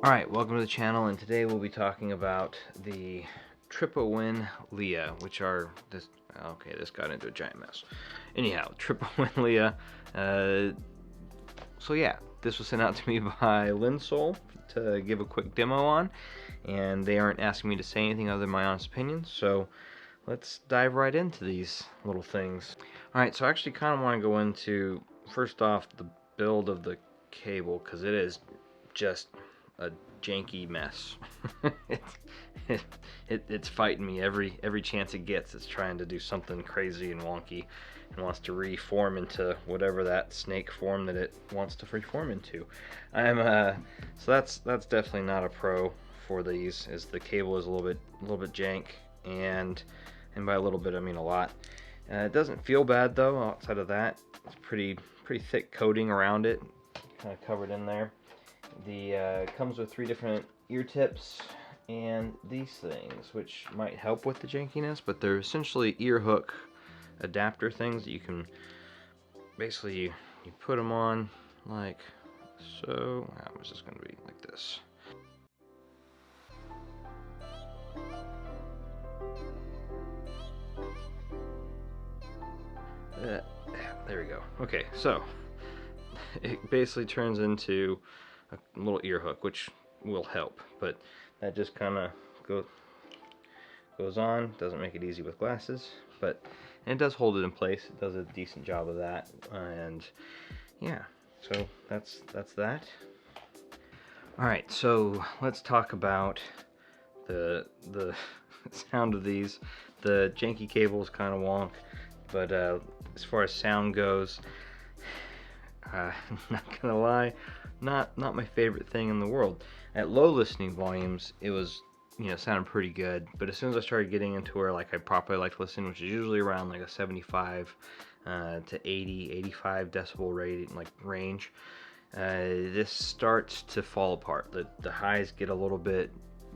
Alright, welcome to the channel, and today we'll be talking about the Tripowin Lea, which are this got into a giant mess. Anyhow, Tripowin Lea, so yeah, this was sent out to me by Linsoul to give a quick demo on, and they aren't asking me to say anything other than my honest opinion, so let's dive right into these little things. Alright, so I actually kind of want to go into, first off, the build of the cable, because it is just a janky mess. It's fighting me every chance it gets. It's trying to do something crazy and wonky and wants to reform into whatever that snake form that it wants to reform into. So that's definitely not a pro for these. Is the cable is a little bit jank, and by a little bit I mean a lot. It doesn't feel bad though. Outside of that, it's pretty thick coating around it, kind of covered in there. The comes with 3 different ear tips and these things, which might help with the jankiness, but they're essentially ear hook adapter things that you can basically you put them on like so. How is this going to be like this? There we go. Okay, so it basically turns into a little ear hook, which will help, but that just kind of goes on. Doesn't make it easy with glasses, but it does hold it in place. It does a decent job of that, and yeah, so that's that. All right, so let's talk about the sound of these. The janky cable is kind of wonk, but as far as sound goes, I'm not gonna lie, not my favorite thing in the world. At low listening volumes, it was, sounded pretty good, but as soon as I started getting into where like I properly like to listen, which is usually around like a 75 to 80, 85 decibel range, this starts to fall apart. The highs get a little bit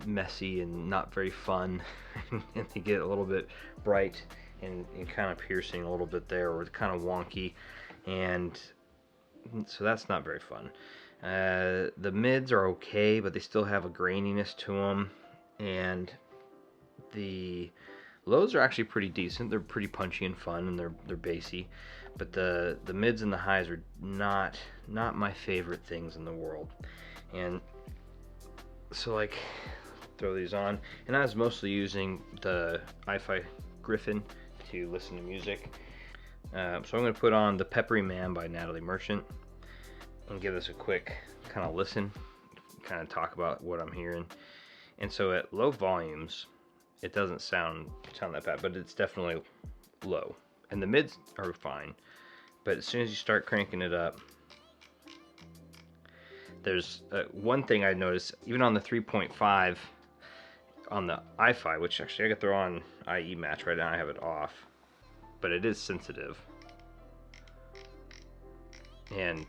messy and not very fun, and they get a little bit bright and kind of piercing a little bit there, or kind of wonky, and so that's not very fun. The mids are okay, but they still have a graininess to them, and the lows are actually pretty decent. They're pretty punchy and fun, and they're bassy, but the mids and the highs are not my favorite things in the world. And so like, throw these on, and I was mostly using the iFi Griffin to listen to music. So I'm going to put on The Peppery Man by Natalie Merchant and give this a quick kind of listen, kind of talk about what I'm hearing. And so at low volumes, it doesn't sound that bad, but it's definitely low. And the mids are fine, but as soon as you start cranking it up, there's one thing I noticed, even on the 3.5 on the iFi, which actually I could throw on IE match right now. I have it off, but it is sensitive, and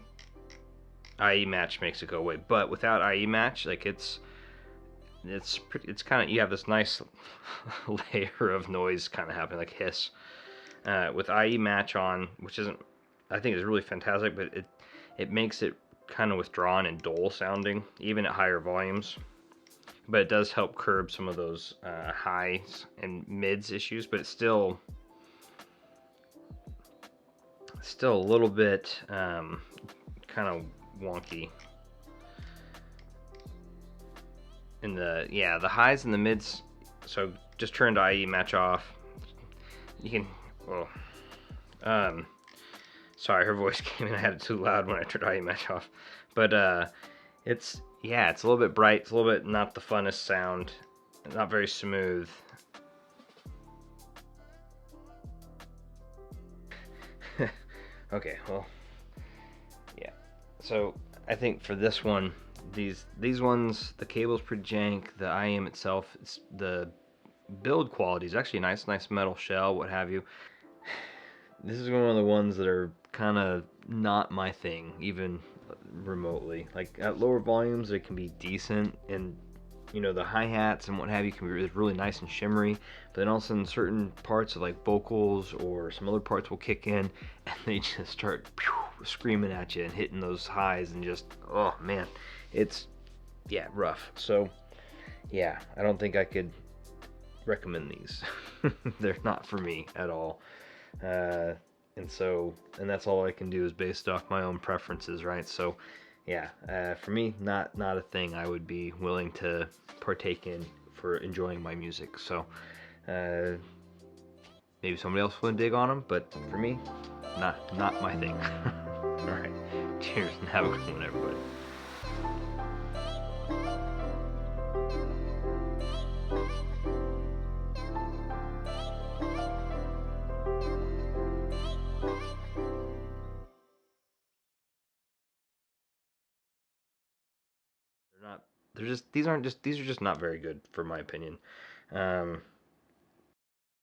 IE match makes it go away. But without IE match, like it's kind of, you have this nice layer of noise kind of happening, like hiss. With IE match on, which isn't, I think is really fantastic, but it makes it kind of withdrawn and dull sounding, even at higher volumes. But it does help curb some of those highs and mids issues, but it's still a little bit kind of wonky. In the highs and the mids, so just turn to IE match off. You can, sorry, her voice came in. I had it too loud when I turned IE match off, but it's a little bit bright. It's a little bit not the funnest sound, not very smooth. Okay, well, yeah. So I think for this one, these ones, the cable's pretty jank. The IEM itself, the build quality is actually nice metal shell, what have you. This is one of the ones that are kind of not my thing, even remotely. Like at lower volumes, it can be decent, and the hi-hats and what have you can be really nice and shimmery, but then all of a sudden certain parts of like vocals or some other parts will kick in and they just start screaming at you and hitting those highs, and just, oh man, it's yeah, rough. So yeah, I don't think I could recommend these. They're not for me at all. Uh, and that's all I can do is based off my own preferences, right? So yeah, for me, not a thing I would be willing to partake in for enjoying my music. So uh, maybe somebody else will dig on them, but for me, not my thing. All right, cheers and have a good one, everybody. They're not. They're just. These aren't just. These are just not very good, for my opinion. Um,